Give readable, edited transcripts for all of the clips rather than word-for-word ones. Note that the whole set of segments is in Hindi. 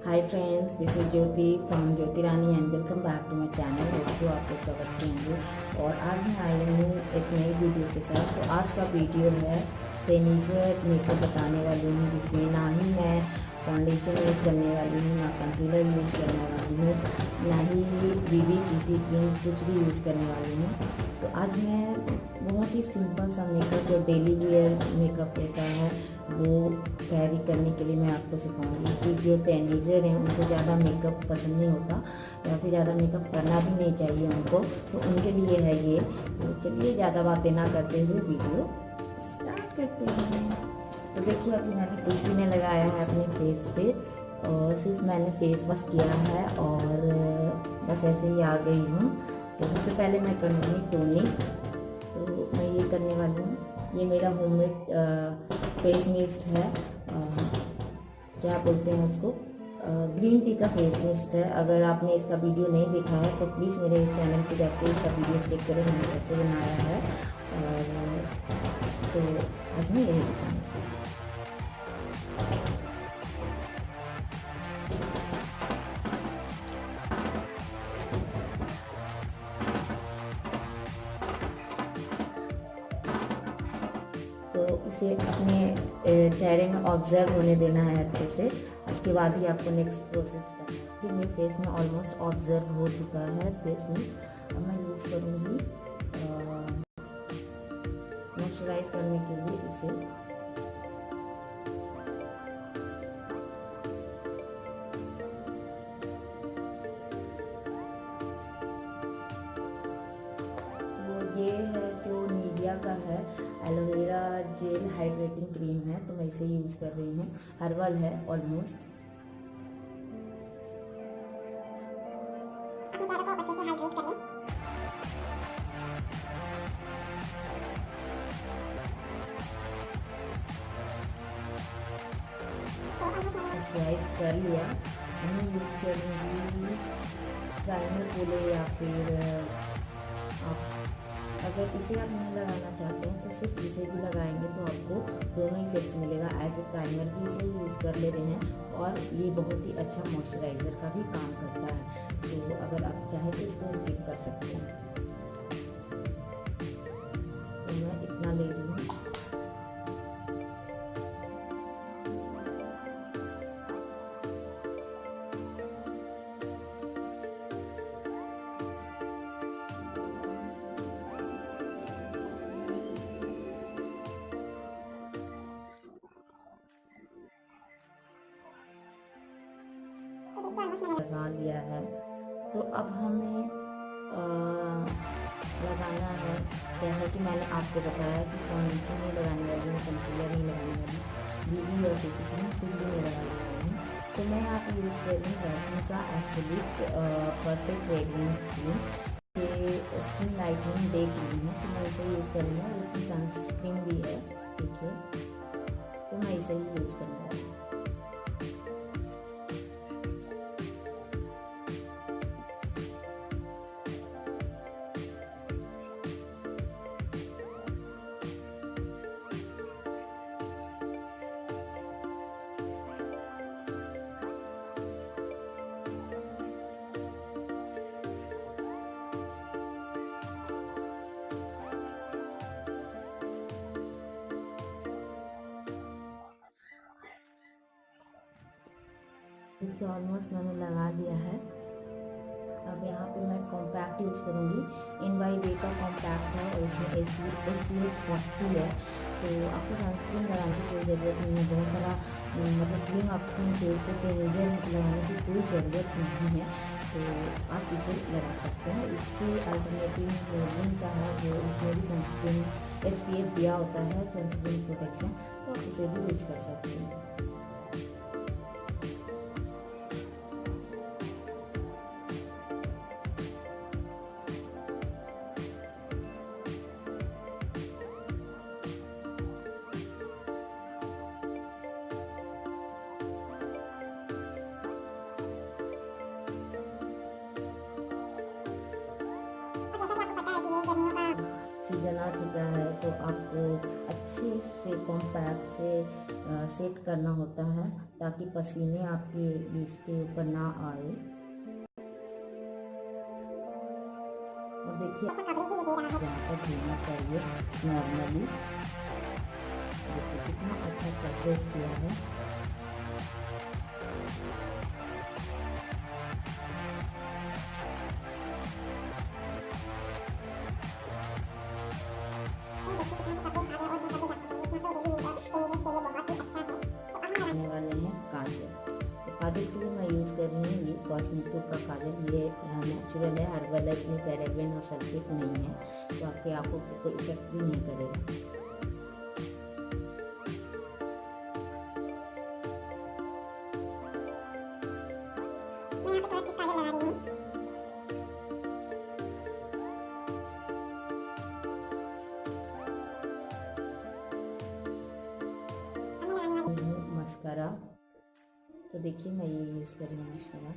Hi friends, this is Jyoti from Jyoti Rani and welcome back to my channel. जो आप लोग सब अच्छे होंगे और आज मैं आई हूँ एक नई वीडियो के साथ। तो आज का वीडियो है टेनिजर मेकअप बताने वाली हूँ, जिसमें ना ही मैं फाउंडेशन यूज़ करने वाली हूँ, ना कंसीलर यूज़ करने वाली हूँ, ना ही BB-CC क्रीम कुछ भी यूज़ करने वाली हूँ। तो आज मैं बहुत ही सिंपल सा मेकअप जो डेली वेयर मेकअप होता है वो कैरी करने के लिए मैं आपको सिखाऊंगी। क्योंकि जो टीनेजर हैं उनको ज़्यादा मेकअप पसंद नहीं होता या फिर ज़्यादा मेकअप करना भी नहीं चाहिए उनको, तो उनके लिए है ये। तो चलिए ज़्यादा बातें ना करते हुए वीडियो स्टार्ट करते हैं। तो देखिए, अभी मैंने कुछ भी नहीं लगाया है अपने फेस पे, और सिर्फ मैंने फेस वॉश किया है और बस ऐसे ही आ गई हूँ। तो सबसे पहले मैं करूँगी टोनिंग। तो मैं ये करने वाली हूँ, ये मेरा होममेड फेस मिस्ट है, क्या बोलते हैं उसको, ग्रीन टी का फेस मिस्ट है। अगर आपने इसका वीडियो नहीं देखा है तो प्लीज़ मेरे चैनल पे जाकर इसका वीडियो चेक करें, मैंने कैसे बनाया है। और तो आज मैं यही दिखाऊंगी। तो इसे अपने चेहरे में ऑब्जर्व होने देना है अच्छे से, उसके बाद ही आपको नेक्स्ट प्रोसेस करना है। कि मेरे फेस में ऑलमोस्ट ऑब्जर्व हो चुका है फेस में। अब मैं यूज़ करूँगी मॉइस्चराइज करने के लिए इसे। तो ये है जो निविया का है, एलोवेरा जेल हाइड्रेटिंग क्रीम है, तो मैं इसे यूज़ कर रही हूँ। हर्बल है ऑलमोस्ट। मॉइस्चराइज कर लिया। मैं यूज़ करूँगी प्राइमर बोले या फिर आप अगर इसे आप नहीं लगाना चाहते हैं तो सिर्फ इसे भी लगाएंगे तो आपको दोनों इफेक्ट मिलेगा। एज ए प्राइमर भी इसे यूज़ कर ले रहे हैं और ये बहुत ही अच्छा मॉइस्चराइज़र का भी काम करता है। तो अगर आप चाहें तो इसको स्किप कर सकते हैं। तो मैं इतना ले रही हूँ। लगा लिया है। तो अब हमें लगाना है, जैसा कि मैंने आपको बताया कि फाउंडेशन नहीं लगाने वाली हूँ, कंसीलर नहीं लगाने वाली, BB और CC क्रीम कुछ भी नहीं लगाने वाली हूँ। तो मैं यहाँ पे यूज़ कर रही हूँ रैनी का एब्सोल्यूट परफेक्ट फ्रेग्रेंस क्रीम, ये स्किन लाइटनिंग डे क्रीम है। तो मैं इसे यूज़ कर रही हूँ, इसकी सनस्क्रीन भी है, देखिए। तो मैं इसे ही यूज़ करने वाली हूँ। देखिए, ऑलमोस्ट मैंने लगा लिया है। अब यहाँ पे मैं कॉम्पैक्ट यूज़ करूँगी। NYB का कॉम्पैक्ट है और इसमें SPF 40 है। तो आपको सनस्क्रीन लगाने की कोई ज़रूरत नहीं है। बहुत सारा मतलब क्रीम अपने फेस पे टेनेजर लगाने की कोई ज़रूरत नहीं है, तो आप इसे लगा सकते हैं। इसके अल्टरनेटिव ग्लोविंग का है, जो इसमें भी सनस्क्रीन SPF दिया होता है, सनस्क्रीन प्रोटेक्शन, तो आप इसे भी यूज़ कर सकते हैं। सीजन आ चुका है तो आपको अच्छे से कॉम्पैक्ट से सेट करना होता है ताकि पसीने आपके बीज के ऊपर ना आए। और देखिए यहाँ पर धोना चाहिए नॉर्मली। देखिए कितना अच्छा कवरेज किया है। आने वाले हैं काजल। तो काजल के लिए मैं यूज़ कर रही हूँ ये कॉस्मेटिक का काजल। ये नेचुरल है, हर्बल है, इसमें पैराबेन और सल्फेट नहीं है, तो आपके आंखों पे कोई इफेक्ट भी नहीं करेगा। मस्कारा, तो देखिए मैं ये यूज़ कर रही हूँ मस्कारा।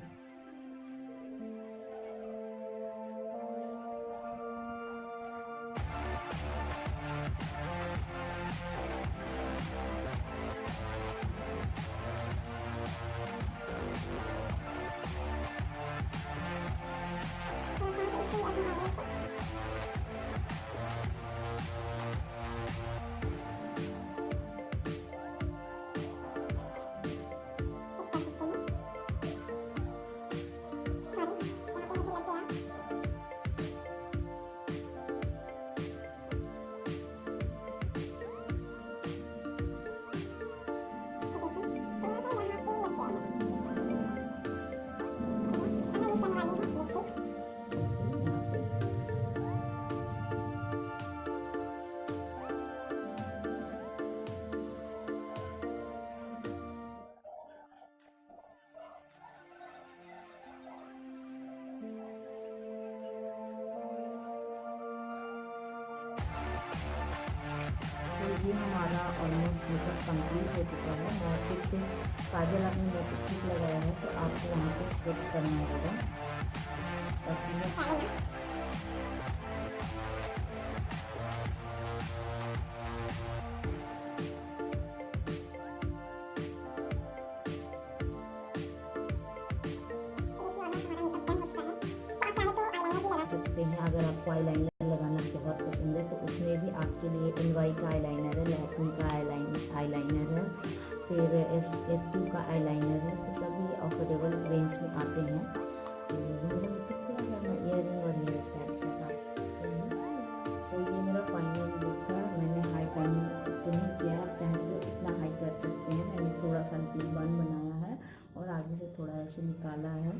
ये हमारा ऑलमोस्ट मेकअप कंप्लीट हो चुका है। मैं फिर से काजल आपने मेकअप ठीक लगाया है तो आपको वहाँ पे सेट करना होगा। सकते हैं अगर आपको आईलाइनर लगाना बहुत पसंद है तो उसमें भी आपके लिए NY का आईलाइनर है, लैक्मे का आईलाइनर है, फिर SF2 का आईलाइनर है। तो सभी अफोर्डेबल रेंज में आते हैं। तो मेरा मेकअप क्या है, मैं ईयरिंग और हेयर स्टाइल के साथ तो ये मेरा फाइनल लुक है। मैंने हाई टर्न तो नहीं किया, आप चाहें तो इतना हाई कर सकते हैं। मैंने थोड़ा सा टिप बन बनाया है और आगे से थोड़ा ऐसे निकाला है।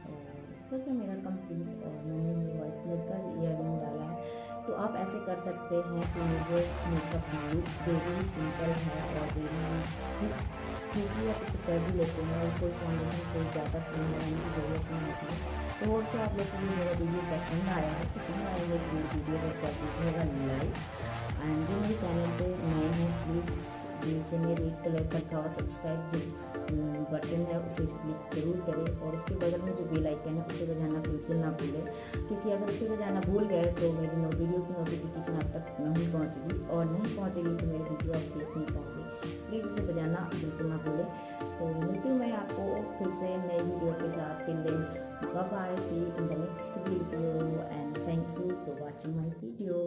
और ठीक है मेरा कंप्लीट। और मैंने ये वाइट कलर का ईयरिंग डाला है। तो आप ऐसे कर सकते हैं कि मेकअप लुक वेरी सिंपल है और वेरी क्योंकि आप इसे कर भी लेते हैं और कोई फाउंडेशन कोई ज़्यादा क्रीम लगाने की ज़रूरत नहीं होती है। तो होप से आप लोग को मेरा वीडियो पसंद आया है। पसंद आया है तो वीडियो को कर दीजिएगा लाइक। एंड जो मेरे चैनल पे नए हैं प्लीज़ नीचे में रेड कलर का लिखा हुआ सब्सक्राइब जो बटन है उसे क्लिक जरूर करें और उसके बगल में जो बेल आइकन है उसे बजाना बिल्कुल ना भूलें, क्योंकि अगर उसे बजाना भूल गए तो मेरी वीडियो की नोटिफिकेशन आप तक नहीं पहुंचेगी और नहीं पहुंचेगी तो मेरी वीडियो आप देख नहीं पाओगे। प्लीज़ उसे बजाना बिल्कुल ना भूलें। तो मिलती हूँ मैं आपको फिर से नई वीडियो के साथ। Till then bye bye, see in the next video and thank you for watching my video.